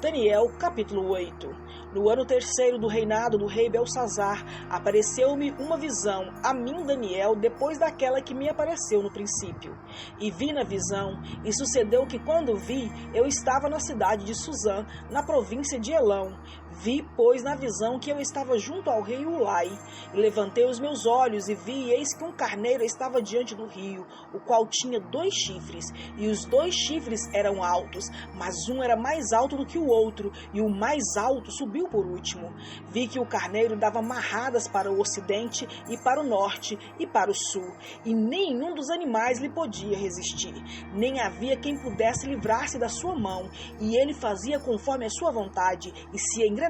Daniel, capítulo 8. No ano terceiro do reinado do rei Belsazar, apareceu-me uma visão, a mim, Daniel, depois daquela que me apareceu no princípio. E vi na visão, e sucedeu que quando vi, eu estava na cidade de Suzã, na província de Elão. Vi, pois, na visão que eu estava junto ao rei Ulai, e levantei os meus olhos e vi, e eis que um carneiro estava diante do rio, o qual tinha 2 chifres, e os 2 chifres eram altos, mas um era mais alto do que o outro, e o mais alto subiu por último. Vi que o carneiro dava marradas para o ocidente, e para o norte, e para o sul, e nenhum dos animais lhe podia resistir, nem havia quem pudesse livrar-se da sua mão, e ele fazia conforme a sua vontade, e se engrandecia.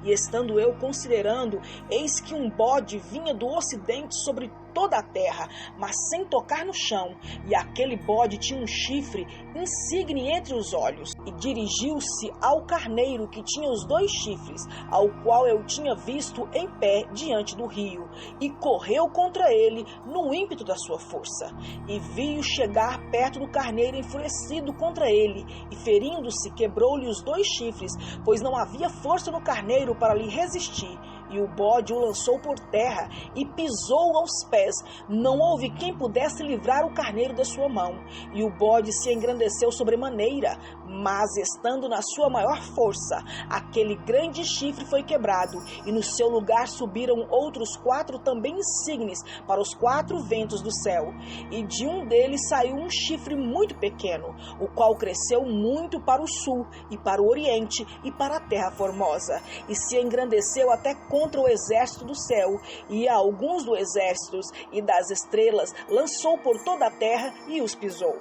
E estando eu considerando, eis que um bode vinha do ocidente sobre toda a terra, mas sem tocar no chão, e aquele bode tinha um chifre insigne entre os olhos, e dirigiu-se ao carneiro que tinha os 2 chifres, ao qual eu tinha visto em pé diante do rio, e correu contra ele no ímpeto da sua força, e vi-o chegar perto do carneiro enfurecido contra ele, e ferindo-se quebrou-lhe os 2 chifres, pois não havia força no carneiro para lhe resistir, e o bode o lançou por terra e pisou aos pés. Não houve quem pudesse livrar o carneiro da sua mão. E o bode se engrandeceu sobremaneira, mas estando na sua maior força, aquele grande chifre foi quebrado, e no seu lugar subiram outros 4 também insígnes para os 4 ventos do céu. E de um deles saiu um chifre muito pequeno, o qual cresceu muito para o sul, e para o oriente, e para a terra formosa, e se engrandeceu até contra o exército do céu, e a alguns do exército e das estrelas lançou por toda a terra e os pisou.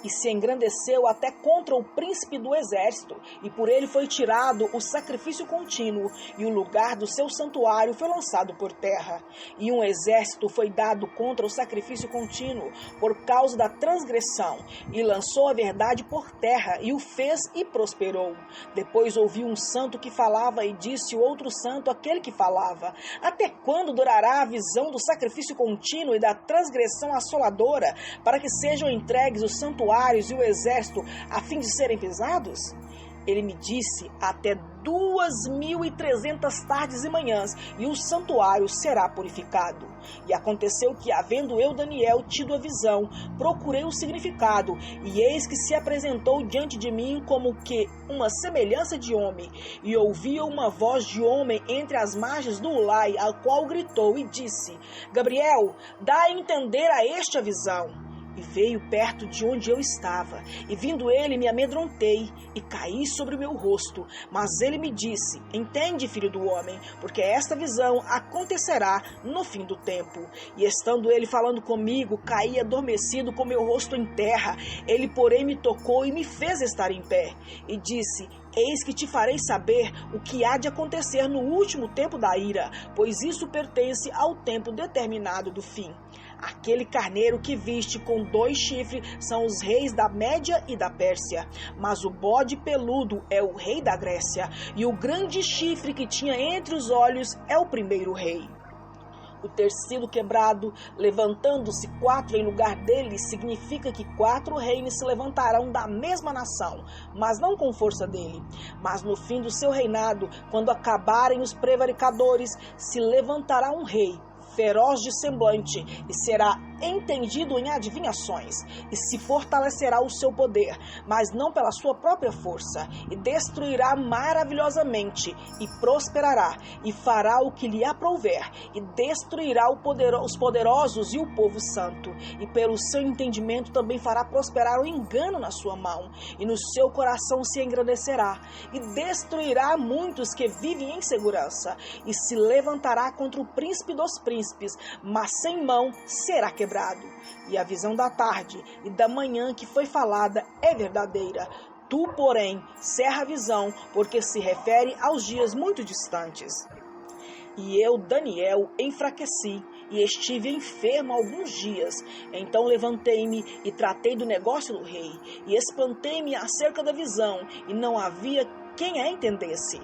E se engrandeceu até contra o príncipe do exército, e por ele foi tirado o sacrifício contínuo, e o lugar do seu santuário foi lançado por terra. E um exército foi dado contra o sacrifício contínuo, por causa da transgressão, e lançou a verdade por terra, e o fez e prosperou. Depois ouviu um santo que falava, e disse o outro santo àquele que falava: até quando durará a visão do sacrifício contínuo e da transgressão assoladora, para que sejam entregues os santuários e o exército, a fim de serem pisados? Ele me disse: até 2.300 tardes e manhãs, e o santuário será purificado. E aconteceu que, havendo eu, Daniel, tido a visão, procurei o significado, e eis que se apresentou diante de mim como que uma semelhança de homem, e ouvia uma voz de homem entre as margens do Ulai, a qual gritou e disse: Gabriel, dá a entender a este a visão. E veio perto de onde eu estava, e vindo ele me amedrontei, e caí sobre o meu rosto. Mas ele me disse: entende, filho do homem, porque esta visão acontecerá no fim do tempo. E estando ele falando comigo, caí adormecido com meu rosto em terra. Ele, porém, me tocou e me fez estar em pé, e disse: eis que te farei saber o que há de acontecer no último tempo da ira, pois isso pertence ao tempo determinado do fim. Aquele carneiro que viste com 2 chifres são os reis da Média e da Pérsia, mas o bode peludo é o rei da Grécia, e o grande chifre que tinha entre os olhos é o primeiro rei. O ter sido quebrado, levantando-se 4 em lugar dele, significa que 4 reinos se levantarão da mesma nação, mas não com força dele. Mas no fim do seu reinado, quando acabarem os prevaricadores, se levantará um rei, feroz de semblante, e será entendido em adivinhações, e se fortalecerá o seu poder, mas não pela sua própria força, e destruirá maravilhosamente, e prosperará, e fará o que lhe aprouver, e destruirá os poderosos e o povo santo, e pelo seu entendimento também fará prosperar o engano na sua mão, e no seu coração se engrandecerá, e destruirá muitos que vivem em segurança, e se levantará contra o príncipe dos príncipes, mas sem mão será quebrado. E a visão da tarde e da manhã que foi falada é verdadeira. Tu, porém, cerra a visão, porque se refere aos dias muito distantes. E eu, Daniel, enfraqueci e estive enfermo alguns dias. Então levantei-me e tratei do negócio do rei, e espantei-me acerca da visão, e não havia quem a entendesse.